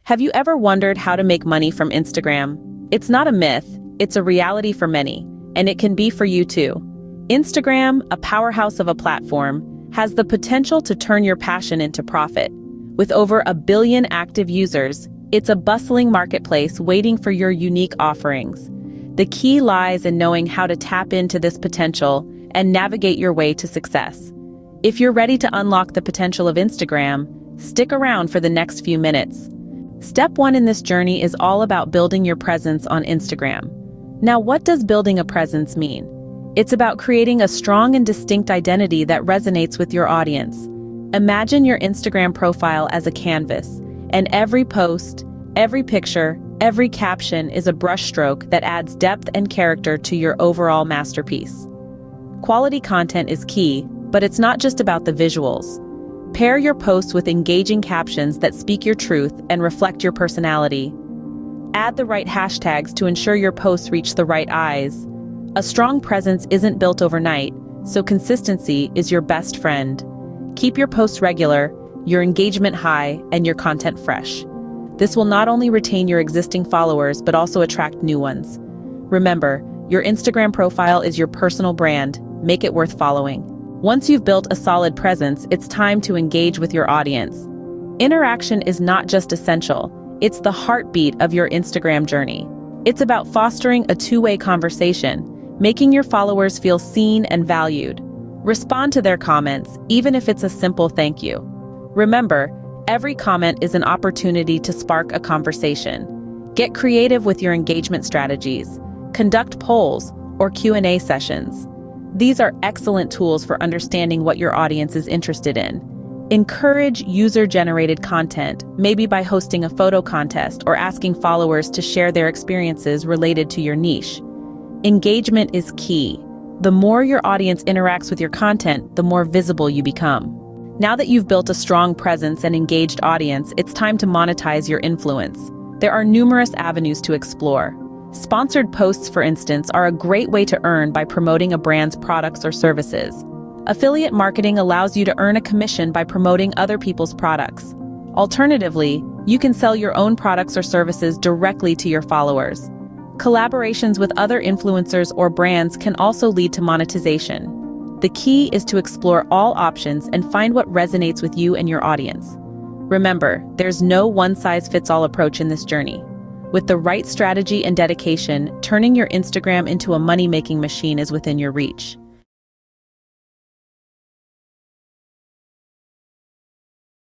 Have you ever wondered how to make money from Instagram? It's not a myth, it's a reality for many, and it can be for you too. Instagram, a powerhouse of a platform, has the potential to turn your passion into profit. With over 1 billion active users, it's a bustling marketplace waiting for your unique offerings. The key lies in knowing how to tap into this potential and navigate your way to success. If you're ready to unlock the potential of Instagram, stick around for the next few minutes. Step 1 in this journey is all about building your presence on Instagram. Now, what does building a presence mean? It's about creating a strong and distinct identity that resonates with your audience. Imagine your Instagram profile as a canvas, and every post, every picture, every caption is a brushstroke that adds depth and character to your overall masterpiece. Quality content is key, but it's not just about the visuals. Pair your posts with engaging captions that speak your truth and reflect your personality. Add the right hashtags to ensure your posts reach the right eyes. A strong presence isn't built overnight, so consistency is your best friend. Keep your posts regular, your engagement high, and your content fresh. This will not only retain your existing followers, but also attract new ones. Remember, your Instagram profile is your personal brand. Make it worth following. Once you've built a solid presence, it's time to engage with your audience. Interaction is not just essential, it's the heartbeat of your Instagram journey. It's about fostering a two-way conversation, making your followers feel seen and valued. Respond to their comments, even if it's a simple thank you. Remember, every comment is an opportunity to spark a conversation. Get creative with your engagement strategies. Conduct polls or Q&A sessions. These are excellent tools for understanding what your audience is interested in. Encourage user-generated content, maybe by hosting a photo contest or asking followers to share their experiences related to your niche. Engagement is key. The more your audience interacts with your content, the more visible you become. Now that you've built a strong presence and engaged audience, it's time to monetize your influence. There are numerous avenues to explore. Sponsored posts, for instance, are a great way to earn by promoting a brand's products or services. Affiliate marketing allows you to earn a commission by promoting other people's products. Alternatively, you can sell your own products or services directly to your followers. Collaborations with other influencers or brands can also lead to monetization. The key is to explore all options and find what resonates with you and your audience. Remember, there's no one-size-fits-all approach in this journey. With the right strategy and dedication, turning your Instagram into a money-making machine is within your reach.